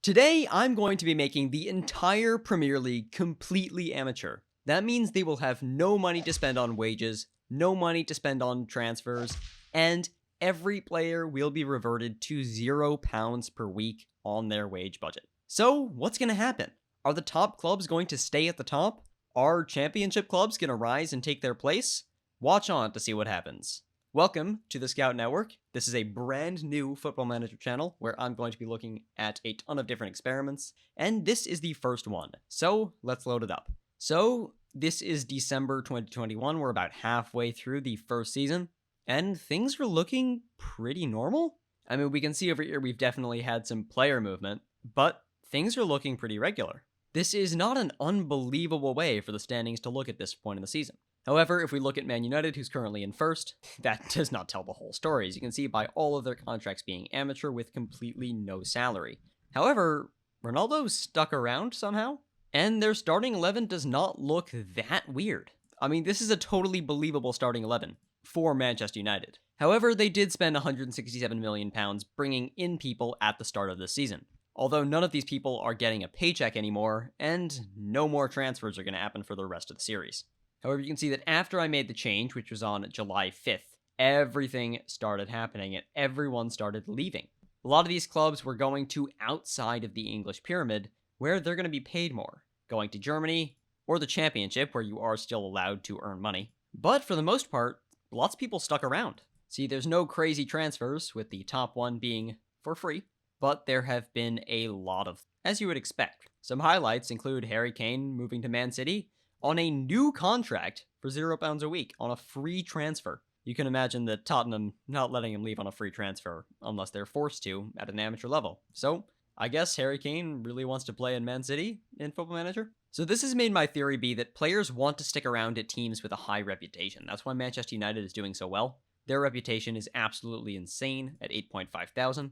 Today, I'm going to be making the entire Premier League completely amateur. That means they will have no money to spend on wages, no money to spend on transfers, and every player will be reverted to £0 per week on their wage budget. So, what's going to happen? Are the top clubs going to stay at the top? Are championship clubs going to rise and take their place? Watch on to see what happens. Welcome to the Scout Network. This is a brand new Football Manager channel where I'm going to be looking at a ton of different experiments, and this is the first one. So let's load it up. So this is December 2021. We're about halfway through the first season, and things are looking pretty normal. I mean, we can see over here we've definitely had some player movement, but things are looking pretty regular. This is not an unbelievable way for the standings to look at this point in the season. However, if we look at Man United, who's currently in first, that does not tell the whole story, as you can see by all of their contracts being amateur with completely no salary. However, Ronaldo stuck around somehow, and their starting 11 does not look that weird. I mean, this is a totally believable starting 11 for Manchester United. However, they did spend £167 million bringing in people at the start of this season. Although none of these people are getting a paycheck anymore, and no more transfers are going to happen for the rest of the series. However, you can see that after I made the change, which was on July 5th, everything started happening and everyone started leaving. A lot of these clubs were going to outside of the English pyramid, where they're going to be paid more, going to Germany or the Championship, where you are still allowed to earn money. But for the most part, lots of people stuck around. See, there's no crazy transfers, with the top one being for free, but there have been a lot of, as you would expect. Some highlights include Harry Kane moving to Man City on a new contract for £0 a week on a free transfer. You can imagine that Tottenham not letting him leave on a free transfer unless they're forced to at an amateur level. So, I guess Harry Kane really wants to play in Man City in Football Manager. So this has made my theory be that players want to stick around at teams with a high reputation. That's why Manchester United is doing so well. Their reputation is absolutely insane at 8.5 thousand.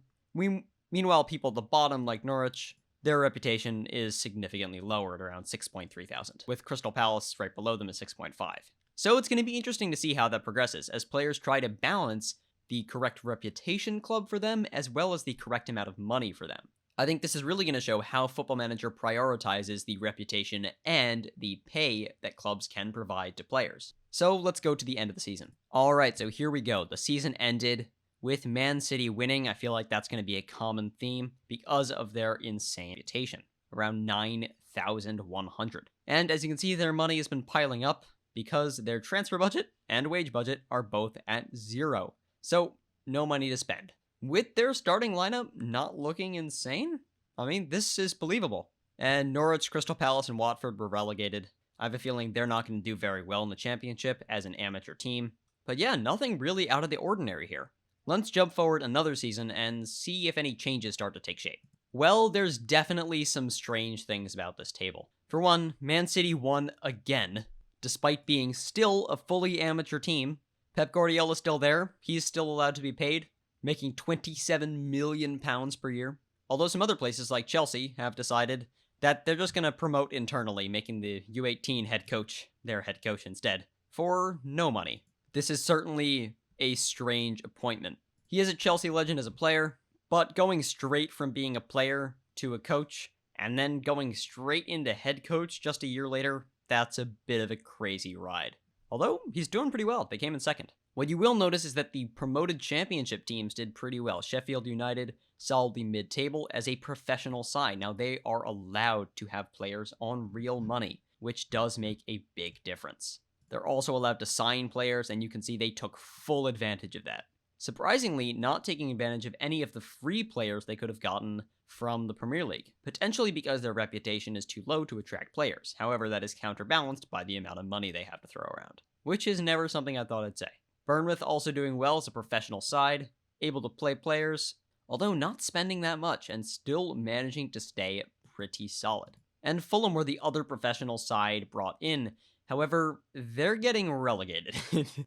Meanwhile, people at the bottom like Norwich, their reputation is significantly lower at around 6.3 thousand, with Crystal Palace right below them at 6.5. So it's going to be interesting to see how that progresses as players try to balance the correct reputation club for them as well as the correct amount of money for them. I think this is really going to show how Football Manager prioritizes the reputation and the pay that clubs can provide to players. So let's go to the end of the season. Alright, so here we go. The season ended with Man City winning. I feel like that's going to be a common theme because of their insane reputation, around 9,100. And as you can see, their money has been piling up because their transfer budget and wage budget are both at zero. So, no money to spend. With their starting lineup not looking insane, I mean, this is believable. And Norwich, Crystal Palace, and Watford were relegated. I have a feeling they're not going to do very well in the Championship as an amateur team. But yeah, nothing really out of the ordinary here. Let's jump forward another season and see if any changes start to take shape. Well, there's definitely some strange things about this table. For one, Man City won again, despite being still a fully amateur team. Pep Guardiola's still there, he's still allowed to be paid, making £27 million per year. Although some other places like Chelsea have decided that they're just going to promote internally, making the U18 head coach their head coach instead, for no money. This is certainly a strange appointment. He is a Chelsea legend as a player, but going straight from being a player to a coach, and then going straight into head coach just a year later, that's a bit of a crazy ride. Although, he's doing pretty well. They came in second. What you will notice is that the promoted championship teams did pretty well. Sheffield United solidly mid-table as a professional side. Now, they are allowed to have players on real money, which does make a big difference. They're also allowed to sign players, and you can see they took full advantage of that. Surprisingly, not taking advantage of any of the free players they could have gotten from the Premier League, potentially because their reputation is too low to attract players. However, that is counterbalanced by the amount of money they have to throw around, which is never something I thought I'd say. Bournemouth also doing well as a professional side, able to play players, although not spending that much and still managing to stay pretty solid. And Fulham were the other professional side brought in. However, they're getting relegated.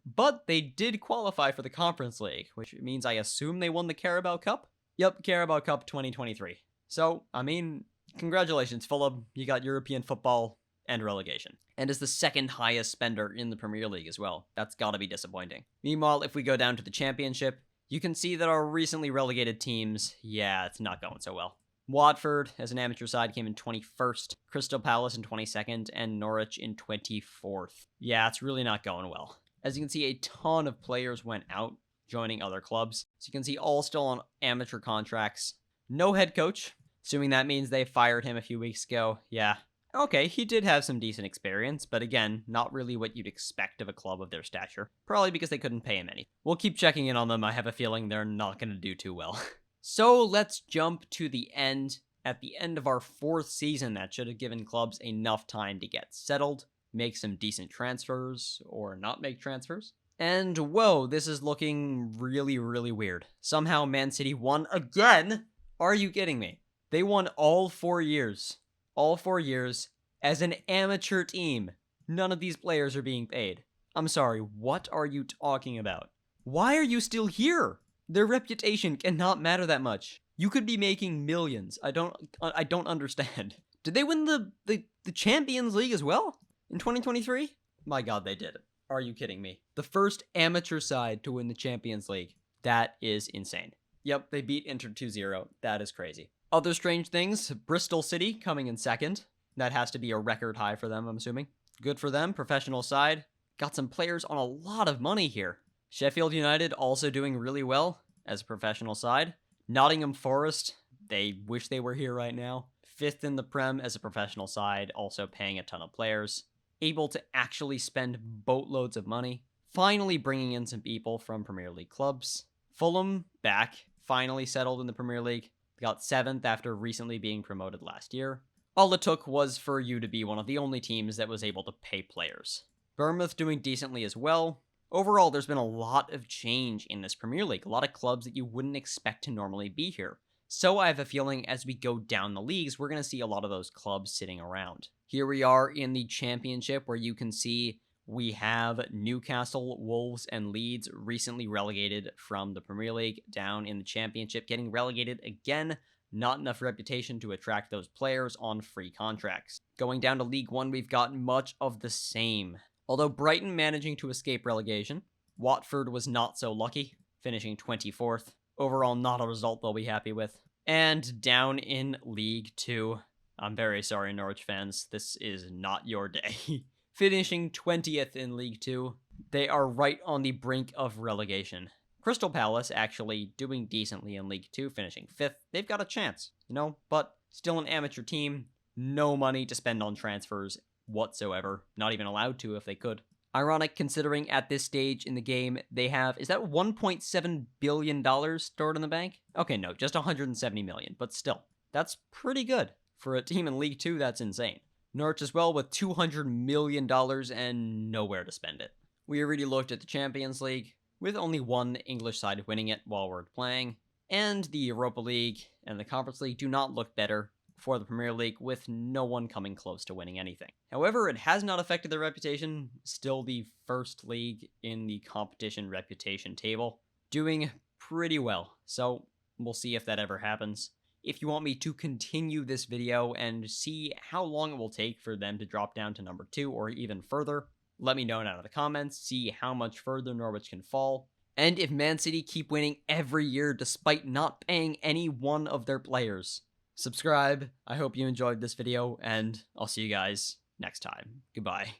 But they did qualify for the Conference League, which means I assume they won the Carabao Cup? Yep, Carabao Cup 2023. So, I mean, congratulations, Fulham. You got European football and relegation. And is the second highest spender in the Premier League as well. That's gotta be disappointing. Meanwhile, if we go down to the Championship, you can see that our recently relegated teams, yeah, it's not going so well. Watford, as an amateur side, came in 21st, Crystal Palace in 22nd, and Norwich in 24th. Yeah, it's really not going well. As you can see, a ton of players went out, joining other clubs. So you can see all still on amateur contracts. No head coach, assuming that means they fired him a few weeks ago. Yeah. Okay, he did have some decent experience, but again, not really what you'd expect of a club of their stature. Probably because they couldn't pay him any. We'll keep checking in on them. I have a feeling they're not going to do too well. So let's jump to the end. At the end of our 4th season, that should have given clubs enough time to get settled, make some decent transfers, or not make transfers. And whoa, this is looking really, really weird. Somehow Man City won again? Are you kidding me? They won all 4 years. All 4 years as an amateur team. None of these players are being paid. I'm sorry, what are you talking about? Why are you still here? Their reputation cannot matter that much. You could be making millions. I don't understand. Did they win the Champions League as well in 2023? My god, they did it. Are you kidding me? The first amateur side to win the Champions League. That is insane. Yep, they beat Inter 2-0. That is crazy. Other strange things, Bristol City coming in 2nd. That has to be a record high for them, I'm assuming. Good for them, professional side. Got some players on a lot of money here. Sheffield United also doing really well as a professional side. Nottingham Forest, they wish they were here right now. 5th in the Prem as a professional side, also paying a ton of players. Able to actually spend boatloads of money. Finally bringing in some people from Premier League clubs. Fulham, back, finally settled in the Premier League. Got 7th after recently being promoted last year. All it took was for you to be one of the only teams that was able to pay players. Bournemouth doing decently as well. Overall, there's been a lot of change in this Premier League, a lot of clubs that you wouldn't expect to normally be here. So I have a feeling as we go down the leagues, we're going to see a lot of those clubs sitting around. Here we are in the Championship, where you can see we have Newcastle, Wolves, and Leeds recently relegated from the Premier League down in the Championship, getting relegated again. Not enough reputation to attract those players on free contracts. Going down to League One, we've got much of the same. Although Brighton managing to escape relegation, Watford was not so lucky, finishing 24th. Overall, not a result they'll be happy with. And down in League 2, I'm very sorry, Norwich fans, this is not your day. Finishing 20th in League 2, they are right on the brink of relegation. Crystal Palace actually doing decently in League 2, finishing 5th. They've got a chance, but still an amateur team, no money to spend on transfers whatsoever, not even allowed to if they could. Ironic considering at this stage in the game they have, is that $1.7 billion stored in the bank? Okay, no, just $170 million, but still, that's pretty good. For a team in League 2, that's insane. Norwich as well with $200 million and nowhere to spend it. We already looked at the Champions League, with only one English side winning it while we're playing, and the Europa League and the Conference League do not look better for the Premier League, with no one coming close to winning anything. However, it has not affected their reputation, still the first league in the competition reputation table, doing pretty well, so we'll see if that ever happens. If you want me to continue this video and see how long it will take for them to drop down to number 2 or even further, let me know down in the comments, see how much further Norwich can fall, and if Man City keep winning every year despite not paying any one of their players. Subscribe, I hope you enjoyed this video, and I'll see you guys next time. Goodbye.